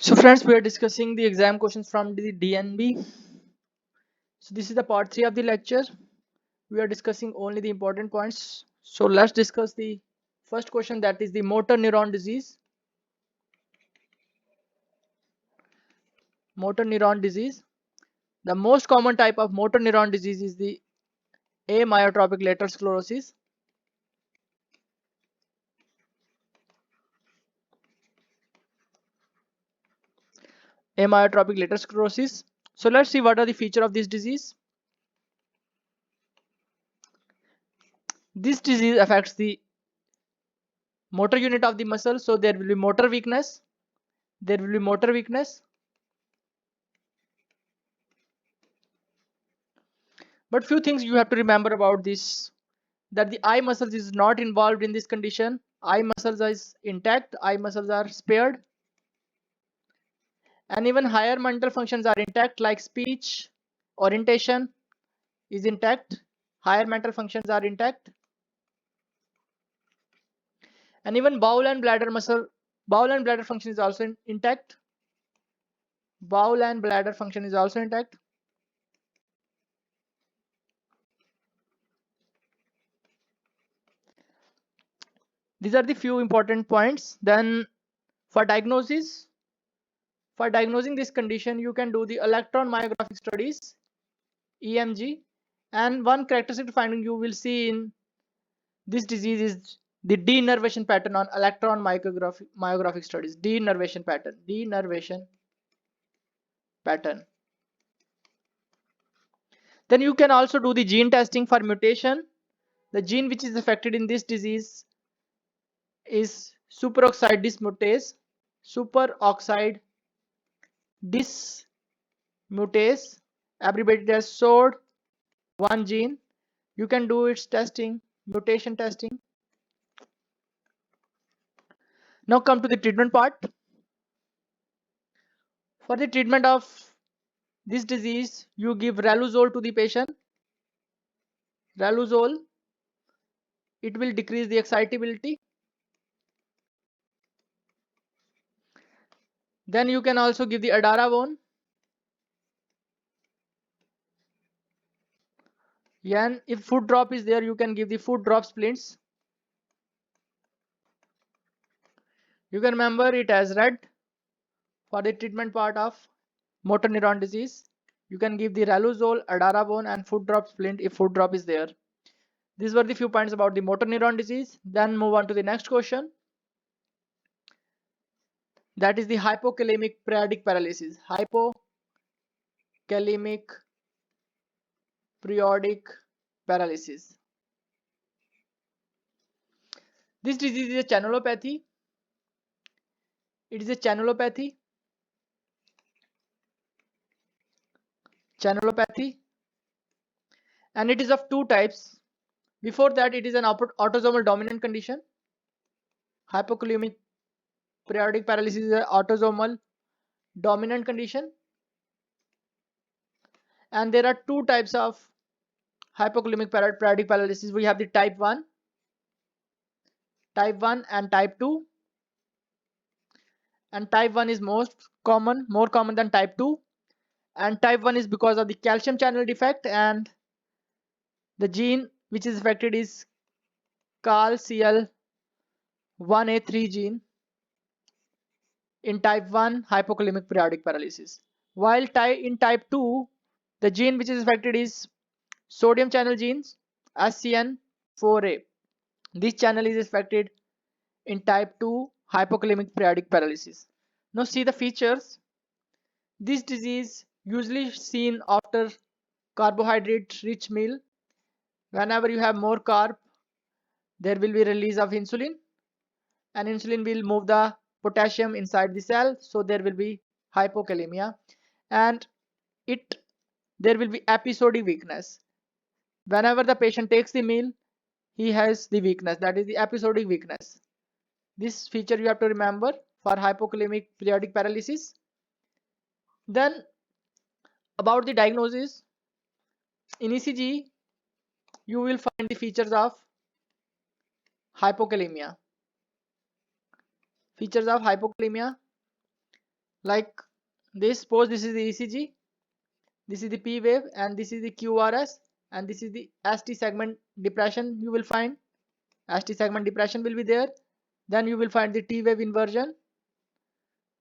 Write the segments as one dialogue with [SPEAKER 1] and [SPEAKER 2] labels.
[SPEAKER 1] So friends, we are discussing the exam questions from the DNB. So this is the part 3 of the lecture. We are discussing only the important points. So let's discuss the first question, that is the motor neuron disease. Motor neuron disease. The most common type of motor neuron disease is the amyotrophic lateral sclerosis. Amyotrophic lateral sclerosis. So let's see what are the features of this disease. This disease affects the motor unit of the muscle. So there will be motor weakness. There will be motor weakness. But few things you have to remember about this, that the eye muscles is not involved in this condition. Eye muscles is intact, eye muscles are spared, and even higher mental functions are intact, like speech, orientation is intact, higher mental functions are intact, and even bowel and bladder function is also intact. Bowel and bladder function is also intact. These are the few important points. Then for diagnosis, for diagnosing this condition, you can do the electron myographic studies, EMG, and one characteristic finding you will see in this disease is the denervation pattern on electron myographic studies. Denervation pattern. Then you can also do the gene testing for mutation. The gene which is affected in this disease is superoxide dismutase. Superoxide dismutase, abbreviated as SOD1 gene. You can do its testing, mutation testing. Now come to the treatment part. For the treatment of this disease, you give Riluzole to the patient. Riluzole, it will decrease the excitability. Then you can also give the Edaravone. And if foot drop is there, you can give the foot drop splints. You can remember it as red. For the treatment part of motor neuron disease, you can give the Riluzole, Edaravone, and foot drop splint if foot drop is there. These were the few points about the motor neuron disease. Then move on to the next question. That is the hypokalemic periodic paralysis. Hypokalemic periodic paralysis. This disease is a channelopathy. It is a channelopathy. And it is of two types. Before that, it is an autosomal dominant condition. Hypokalemic periodic paralysis is an autosomal dominant condition. And there are two types of hypokalemic periodic paralysis. We have the type 1 and type 2. And type 1 is more common than type 2. And type 1 is because of the calcium channel defect, and the gene which is affected is CALCL1A3 gene in type 1 hypokalemic periodic paralysis. While in type 2, the gene which is affected is sodium channel genes, SCN4A. This channel is affected in type 2 hypokalemic periodic paralysis. Now see the features. This disease usually seen after carbohydrate rich meal. Whenever you have more carb, there will be release of insulin, and insulin will move the potassium inside the cell, so there will be hypokalemia, and there will be episodic weakness. Whenever the patient takes the meal, he has the weakness, that is the episodic weakness. This feature you have to remember for hypokalemic periodic paralysis. Then about the diagnosis, in ECG you will find the features of hypokalemia. like this. Suppose this is the ECG, this is the P wave, and this is the QRS, and this is the ST segment depression. You will find ST segment depression will be there. Then you will find the T wave inversion.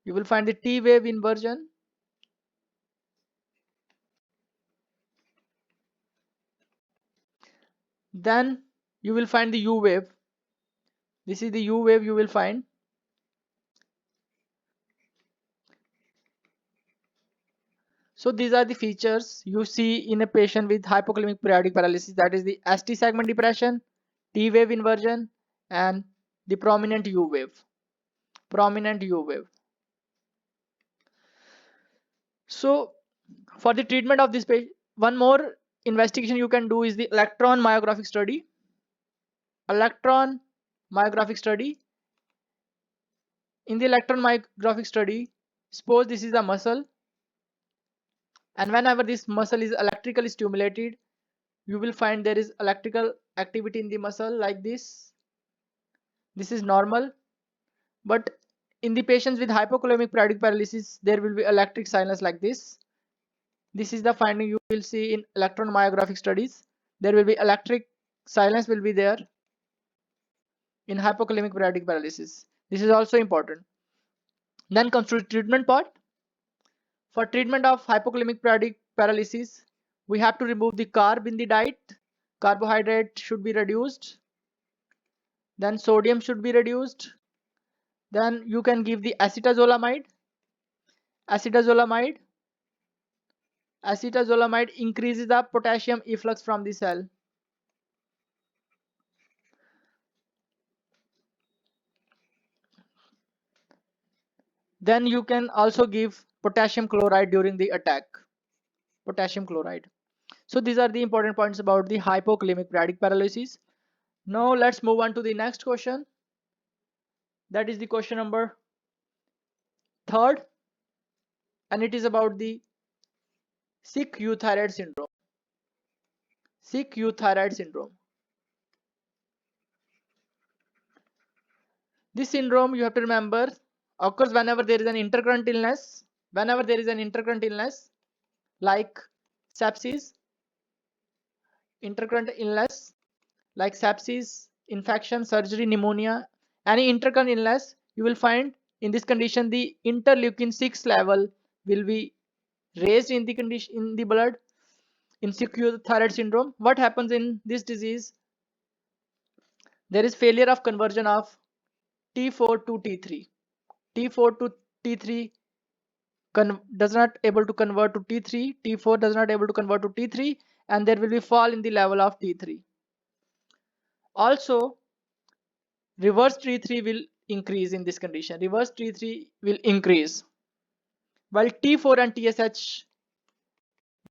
[SPEAKER 1] You will find the T wave inversion. Then you will find the U wave. This is the U wave you will find. So these are the features you see in a patient with hypokalemic periodic paralysis, that is the ST segment depression, T wave inversion, and the prominent U wave. Prominent U wave. So for the treatment of this patient, one more investigation you can do is the electron myographic study. Electron myographic study. In the electron myographic study, suppose this is a muscle, and whenever this muscle is electrically stimulated, you will find there is electrical activity in the muscle like this. This is normal, but in the patients with hypokalemic periodic paralysis, there will be electric silence like this. This is the finding you will see in electron myographic studies. There will be electric silence will be there in hypokalemic periodic paralysis. This is also important. Then comes to the treatment part. For treatment of hypokalemic periodic paralysis, we have to remove the carb in the diet. Carbohydrate should be reduced. Then sodium should be reduced. Then you can give the acetazolamide. Acetazolamide. Acetazolamide increases the potassium efflux from the cell. Then you can also give potassium chloride during the attack. Potassium chloride. So these are the important points about the hypokalemic periodic paralysis. Now let's move on to the next question. That is the question number 3rd, and it is about the sick euthyroid syndrome. Sick euthyroid syndrome. This syndrome, you have to remember, occurs whenever there is an intercurrent illness. Whenever there is an intercurrent illness like sepsis, intercurrent illness like sepsis, infection, surgery, pneumonia, any intercurrent illness, you will find in this condition the interleukin 6 level will be raised in the condition in the blood. In sick euthyroid syndrome, what happens in this disease? There is failure of conversion of T4 to T3. T4 to T3 does not able to convert to T3. T4 does not able to convert to T3, and there will be fall in the level of T3. Also, reverse T3 will increase in this condition. Reverse T3 will increase, while T4 and TSH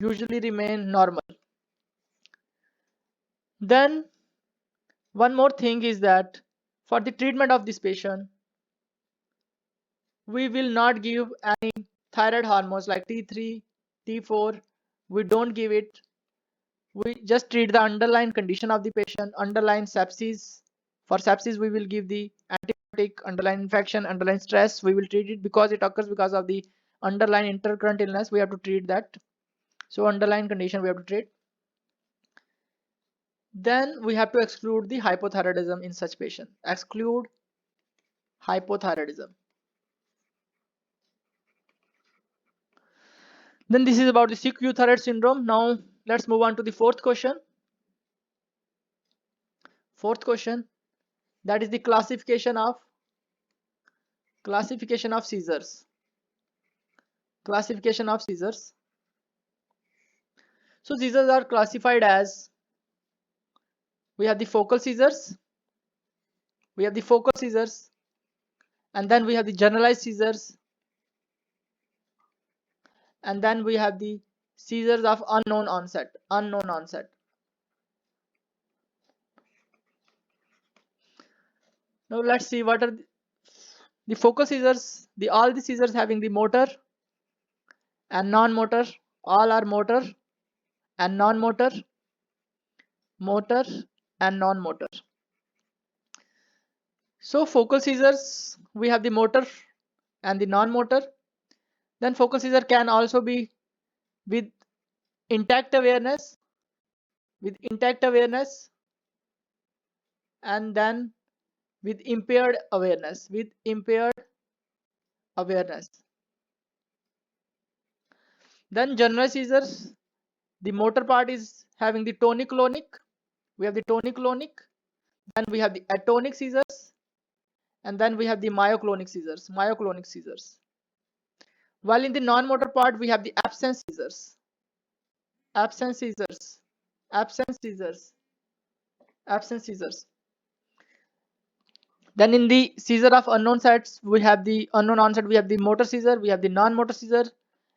[SPEAKER 1] usually remain normal. Then one more thing is that for the treatment of this patient, we will not give any thyroid hormones like T3, T4. We don't give it. We just treat the underlying condition of the patient, underlying sepsis. For sepsis, we will give the antibiotic, underlying infection, underlying stress. We will treat it because it occurs because of the underlying intercurrent illness. We have to treat that. So underlying condition we have to treat. Then we have to exclude the hypothyroidism in such patient. Exclude hypothyroidism. Then this is about the sick euthyroid syndrome. Now let's move on to the fourth question. Fourth question, that is the classification of seizures. Classification of seizures. So seizures are classified as, we have the focal seizures, and then we have the generalized seizures, and then we have the seizures of unknown onset. Now let's see what are the focal seizures. All the seizures having the motor and non-motor. All are motor and non-motor. Motor and non-motor. So focal seizures, we have the motor and the non-motor. Then focal seizure can also be with intact awareness, with intact awareness, and then with impaired awareness, with impaired awareness. Then general seizures, the motor part is having the tonic-clonic. We have the tonic-clonic. Then we have the atonic seizures, and then we have the myoclonic seizures. Myoclonic seizures. While in the non-motor part, we have the absence seizures. Absence seizures. Absence seizures. Absence seizures. Then in the seizure of unknown sets, we have the unknown onset, we have the motor seizure, we have the non-motor seizure,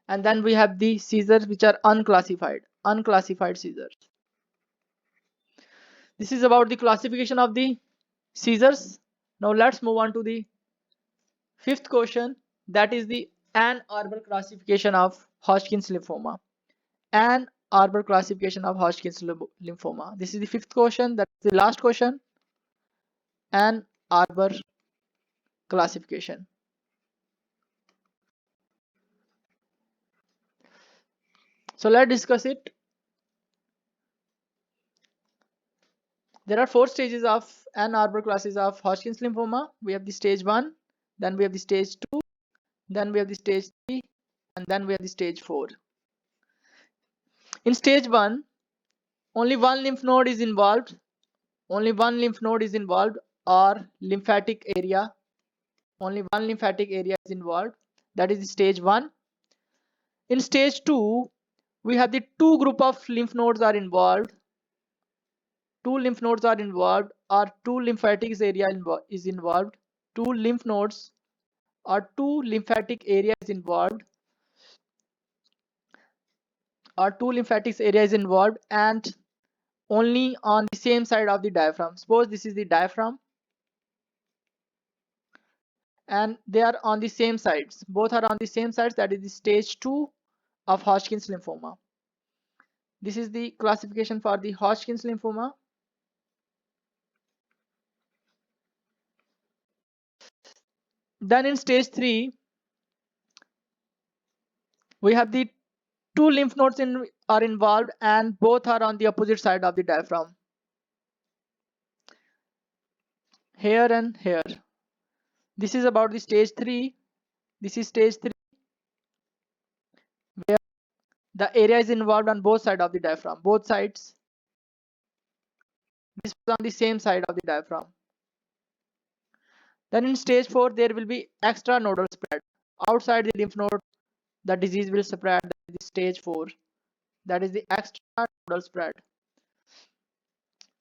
[SPEAKER 1] and then we have the seizures which are unclassified. Unclassified seizures. This is about the classification of the seizures. Now let's move on to the fifth question, that is the Ann Arbor classification of Hodgkin's lymphoma. Ann Arbor classification of Hodgkin's lymphoma. This is the fifth question, that's the last question. Ann Arbor classification. So let's discuss it. There are 4 stages of Ann Arbor classes of Hodgkin's lymphoma. We have the stage 1, then we have the stage 2, then we have the stage 3, and then we have the stage 4. In stage 1, only one lymph node is involved. Only one lymph node is involved, or lymphatic area. Only one lymphatic area is involved. That is the stage 1. In stage 2, we have the 2 group of lymph nodes are involved. 2 lymph nodes are involved, or 2 lymphatic area is involved. 2 lymph nodes or 2 lymphatic areas involved, or 2 lymphatic areas involved, and only on the same side of the diaphragm. Suppose this is the diaphragm and they are on the same sides, both are on the same sides. That is the stage 2 of Hodgkin's lymphoma. This is the classification for the Hodgkin's lymphoma. Then in stage 3, we have the 2 lymph nodes are involved and both are on the opposite side of the diaphragm, here and here. This is about the stage 3. This is stage 3, where the area is involved on both sides of the diaphragm, both sides. This is on the same side of the diaphragm. Then in stage 4, there will be extranodal spread. Outside the lymph node, the disease will spread. That is the stage 4. That is the extranodal spread.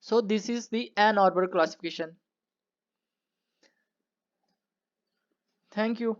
[SPEAKER 1] So this is the Ann Arbor classification. Thank you.